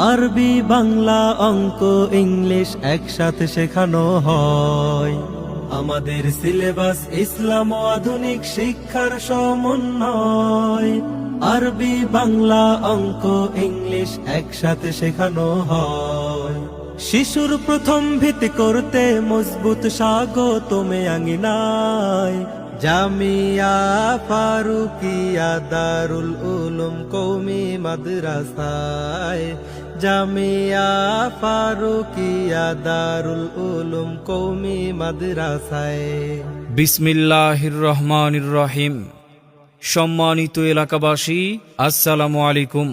আরবি বাংলা অঙ্ক ইংলিশ একসাথে শেখানো হয়। আমাদের সিলেবাস ইসলাম ও আধুনিক শিক্ষার সমন্বয়। আরবি বাংলা অঙ্ক ইংলিশ একসাথে শেখানো হয়। শিশুর প্রথম ভিত্তি করতে মজবুত স্বাগতমে আঙ্গিনায় জামিয়া ফারুকিয়া দারুল উলুম কওমি মাদ্রাসায়। জামিয়া ফারুকিয়া দারুল উলুম কওমি মাদ্রাসায়। বিসমিল্লাহির রহমানির রহিম। সম্মানিত এলাকাবাসী, আসসালামু আলাইকুম।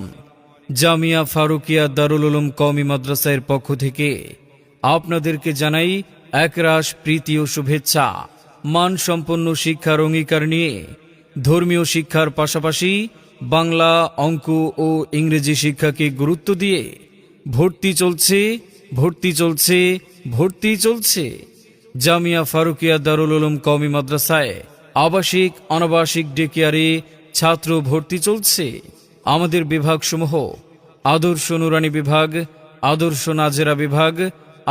জামিয়া ফারুকিয়া দারুল উলুম কওমি মাদ্রাসার পক্ষ থেকে আপনাদেরকে জানাই একরাশ প্রীতি ও শুভেচ্ছা। মানসম্পন্ন শিক্ষার অঙ্গীকার নিয়ে ধর্মীয় শিক্ষার পাশাপাশি বাংলা, অঙ্ক ও ইংরেজি শিক্ষাকে গুরুত্ব দিয়ে ভর্তি চলছে জামিয়া ফারুকিয়া দারুল উলুম কওমি মাদ্রাসায়। আবাসিক অনাবাসিক ডে কেয়ারে ছাত্র ভর্তি চলছে। আমাদের বিভাগসমূহ: আদর্শ নুরানি বিভাগ, আদর্শ নাজেরা বিভাগ,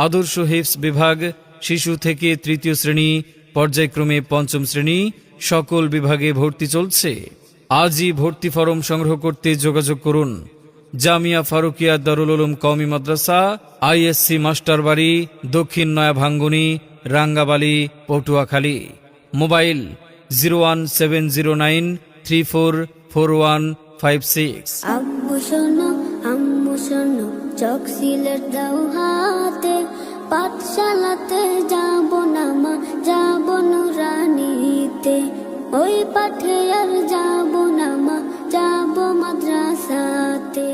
আদর্শ হিফজ বিভাগ, শিশু থেকে তৃতীয় শ্রেণী পর্যায়ক্রমে পঞ্চম শ্রেণী সকল বিভাগে ভর্তি চলছে। আজই ভর্তি ফরম সংগ্রহ করতে যোগাযোগ করুন। জামিয়া ফারুকিয়া দারুল উলুম কওমি মাদ্রাসা, আইএসসি মাস্টার বাড়ি, দক্ষিণ নয়া ভাঙ্গুনি, রাঙ্গাবালি, পটুয়াখালী। মোবাইল 01709344156। আব্বু শোনো, আম্মু শোনো, চক সিলেট দাও হাতে, পাঠশালাতে যাব না মা, যাব নুরানিতে, ওই পাঠে আর যাব না মা, যাব মাদ্রাসাতে।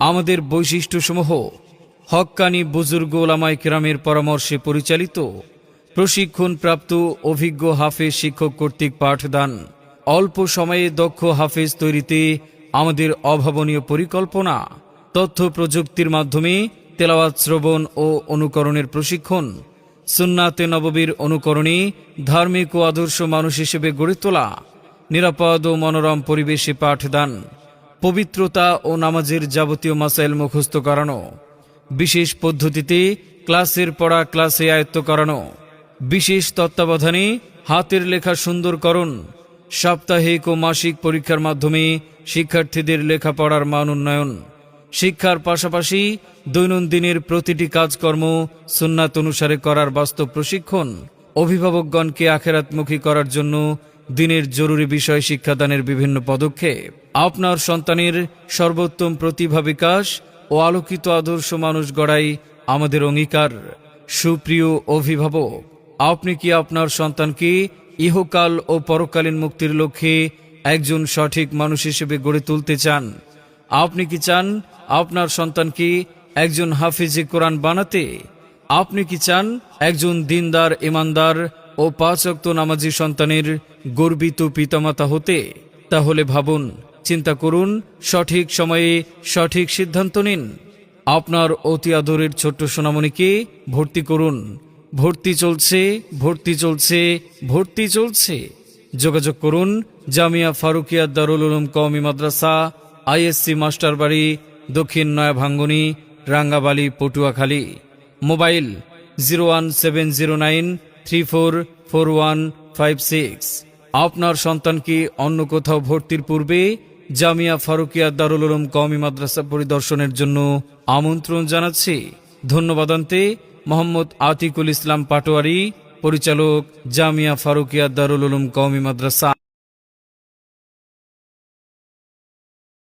আমাদের বৈশিষ্ট্যসমূহ: হক্কানি বুজুর্গ ওলামায়ে কেরামের পরামর্শে পরিচালিত, প্রশিক্ষণপ্রাপ্ত অভিজ্ঞ হাফেজ শিক্ষক কর্তৃক পাঠদান, অল্প সময়ে দক্ষ হাফেজ তৈরিতে আমাদের অভাবনীয় পরিকল্পনা, তথ্য প্রযুক্তির মাধ্যমে তেলাওয়াত শ্রবণ ও অনুকরণের প্রশিক্ষণ, সুন্নাতে নববীর অনুকরণে ধার্মিক ও আদর্শ মানুষ হিসেবে গড়ে তোলা, নিরাপদ ও মনোরম পরিবেশে পাঠদান, পবিত্রতা ও নামাজের যাবতীয় মাসাইল মুখস্থ করানো, বিশেষ পদ্ধতিতে ক্লাসের পড়া ক্লাসে আয়ত্ত করানো, বিশেষ তত্ত্বাবধানে হাতের লেখা সুন্দরকরণ, সাপ্তাহিক ও মাসিক পরীক্ষার মাধ্যমে শিক্ষার্থীদের লেখাপড়ার মান উন্নয়ন, শিক্ষার পাশাপাশি দৈনন্দিনের প্রতিটি কাজকর্ম সুন্নাত অনুসারে করার বাস্তব প্রশিক্ষণ, অভিভাবকগণকে আখেরাতমুখী করার জন্য দিনের জরুরি বিষয় শিক্ষাদানের বিভিন্ন পদক্ষেপ। আপনার সন্তানের সর্বোত্তম প্রতিভা বিকাশ ও আলোকিত আদর্শ মানুষ গড়াই আমাদের অঙ্গীকার। সুপ্রিয় অভিভাবক, আপনি কি আপনার সন্তানকে ইহকাল ও পরকালীন মুক্তির লক্ষ্যে একজন সঠিক মানুষ হিসেবে গড়ে তুলতে চান? আপনি কি চান আপনার সন্তানকে একজন হাফিজে কোরআন বানাতে? আপনি কি চান একজন দিনদার, ইমানদার ও 5 ওয়াক্ত নামাজি সন্তানের গর্বিত পিতামাতা হতে? তাহলে ভাবুন, চিন্তা করুন, সঠিক সময়ে সঠিক সিদ্ধান্ত নিন। আপনার অতি আদরের ছোট্ট সোনামণিকে ভর্তি করুন। ভর্তি চলছে। যোগাযোগ করুন জামিয়া ফারুকিয়া দারুল উলুম কওমি মাদ্রাসা, আইএসসি মাস্টার বাড়ি, দক্ষিণ নয়া ভাঙ্গুনি, রাঙ্গাবালি, পটুয়াখালী। মোবাইল 01709344156। আপনার সন্তানকে অন্য কোথাও ভর্তির পূর্বে জামিয়া ফারুকিয়া দারুল উলুম কওমি মাদ্রাসা পরিদর্শনের জন্য আমন্ত্রণ জানাচ্ছি। ধন্যবাদান্তে মোহাম্মদ আতিকুল ইসলাম পাটোয়ারি, পরিচালক, জামিয়া ফারুকিয়া দারুল উলুম কওমি মাদ্রাসা।